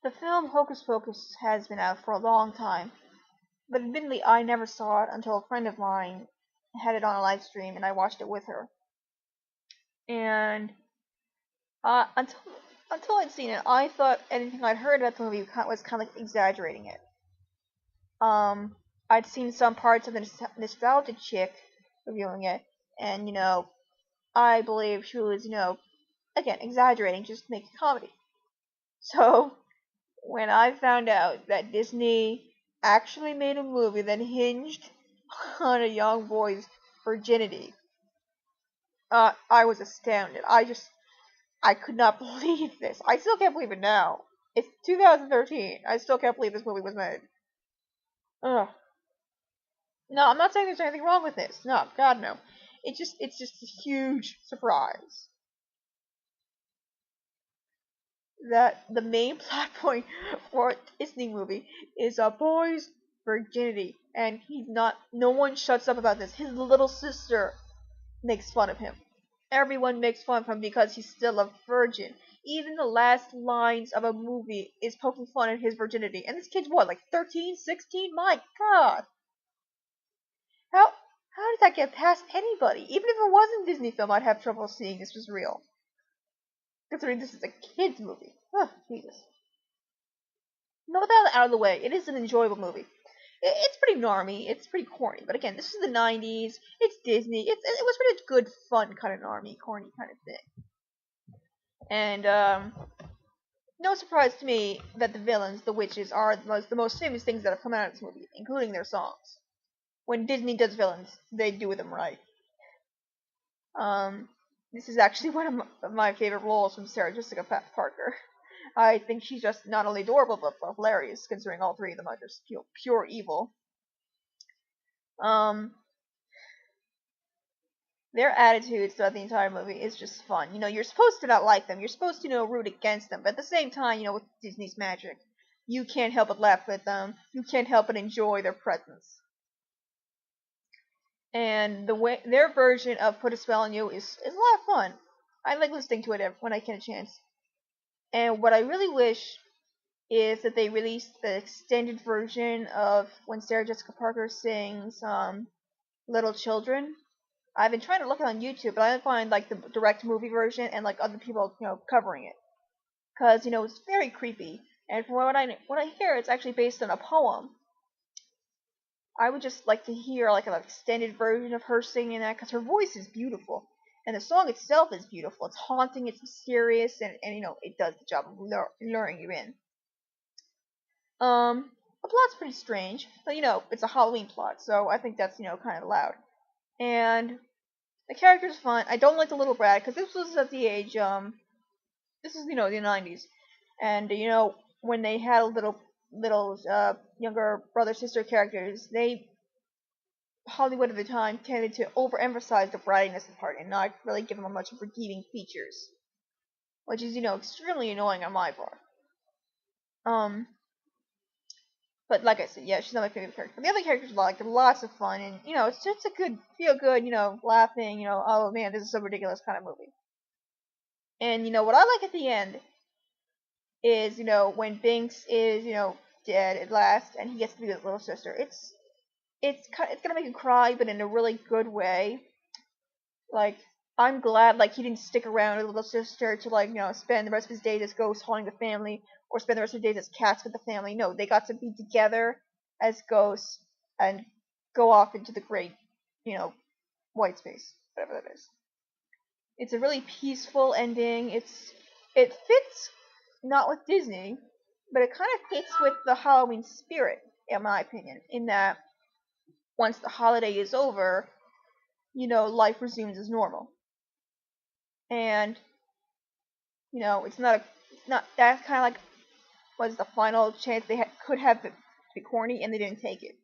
The film Hocus Pocus has been out for a long time, but admittedly I never saw it until a friend of mine had it on a live stream and I watched it with her. And until I'd seen it, I thought anything I'd heard about the movie was kind of like exaggerating it. Um, I'd seen some parts of the nostalgic chick reviewing it, and I believe she was again exaggerating just to make a comedy. So when I found out that Disney actually made a movie that hinged on a young boy's virginity, I was astounded. I could not believe this. I still can't believe it now. It's 2013. I still can't believe this movie was made. Ugh. No, I'm not saying there's anything wrong with this. No, God no. It's just a huge surprise that the main plot point for a Disney movie is a boy's virginity, and he's not. No one shuts up about this. His little sister makes fun of him. Everyone makes fun of him because he's still a virgin. Even the last lines of a movie is poking fun at his virginity. And this kid's what, like 13, 16? My God. How did that get past anybody? Even if it wasn't a Disney film, I'd have trouble seeing this was real. Considering this is a kid's movie. Oh, Jesus. No, with that out of the way, it is an enjoyable movie. It's pretty normy, it's pretty corny, but again, this is the 90s, it's Disney, it was pretty good, fun kind of normy, corny kind of thing. And, no surprise to me that the villains, the witches, are the most famous things that have come out of this movie, including their songs. When Disney does villains, they do them right. This is actually one of my favorite roles from Sarah Jessica Parker. I think she's just not only adorable but hilarious, considering all three of them are just pure evil. Um, their attitudes throughout the entire movie is just fun. You're supposed to not like them. You're supposed to, root against them. But at the same time, with Disney's magic, you can't help but laugh with them. You can't help but enjoy their presence. And the way their version of Put a Spell on You is a lot of fun. I like listening to it when I get a chance. And what I really wish is that they released the extended version of when Sarah Jessica Parker sings Little Children. I've been trying to look it on YouTube, but I didn't find like the direct movie version and like other people covering it, because it's very creepy. And from what I hear, it's actually based on a poem. I would just like to hear like an extended version of her singing that, because her voice is beautiful and the song itself is beautiful. It's haunting, it's mysterious, and it does the job of luring you in. The plot's pretty strange, but it's a Halloween plot, so I think that's kind of loud. And the character's fun. I don't like the little brat because this was at the age this is the 90s, and when they had little younger brother sister characters, Hollywood at the time tended to overemphasize the brattiness of the part and not really give them much redeeming features, which is extremely annoying on my part. But like I said, yeah, she's not my favorite character. But the other characters they're lots of fun, and it's just a good, feel good, laughing, oh man, this is so ridiculous kind of movie. And what I like at the end is when Binks is dead at last, and he gets to be with his little sister. It's gonna make you cry, but in a really good way. Like, I'm glad he didn't stick around with his little sister to spend the rest of his days as ghosts haunting the family, or spend the rest of his days as cats with the family. No, they got to be together as ghosts and go off into the great, white space, whatever that is. It's a really peaceful ending. It fits not with Disney, but it kind of fits with the Halloween spirit, in my opinion, in that once the holiday is over, life resumes as normal. And it's not that kind of was the final chance they could have to be corny, and they didn't take it.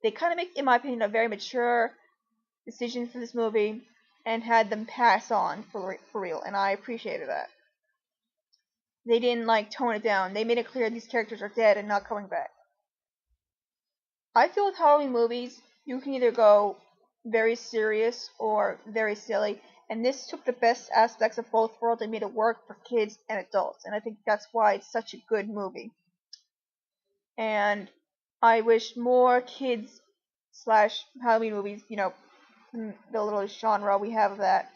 They kind of make, in my opinion, a very mature decision for this movie, and had them pass on for real, and I appreciated that. They didn't tone it down. They made it clear these characters are dead and not coming back. I feel with Halloween movies, you can either go very serious or very silly, And this took the best aspects of both worlds and made it work for kids and adults. And I think that's why it's such a good movie. And I wish more kids slash Halloween movies, the little genre we have of that,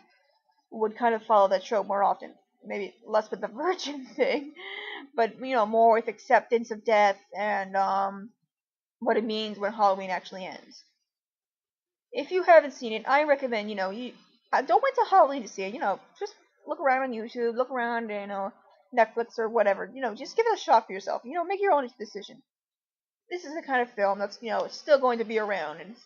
would kind of follow that trope more often. Maybe less with the virgin thing, but more with acceptance of death and what it means when Halloween actually ends. If you haven't seen it, I recommend you don't wait till Halloween to see it. Just look around on YouTube, look around, Netflix or whatever. Just give it a shot for yourself. Make your own decision. This is the kind of film that's it's still going to be around in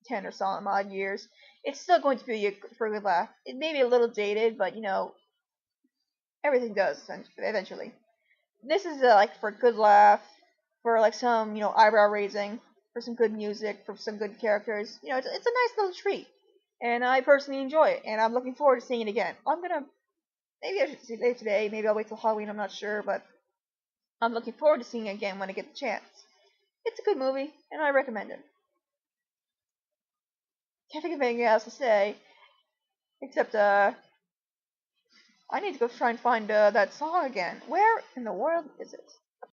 10 or some odd years. It's still going to be for a good laugh. It may be a little dated, but everything does eventually. This is like for a good laugh, for like some eyebrow raising, for some good music, for some good characters. It's a nice little treat, and I personally enjoy it, and I'm looking forward to seeing it again. Maybe I should see it today. Maybe I'll wait till Halloween. I'm not sure, but I'm looking forward to seeing it again when I get the chance. It's a good movie, and I recommend it. Can't think of anything else to say except I need to go try and find that song again. Where in the world is it?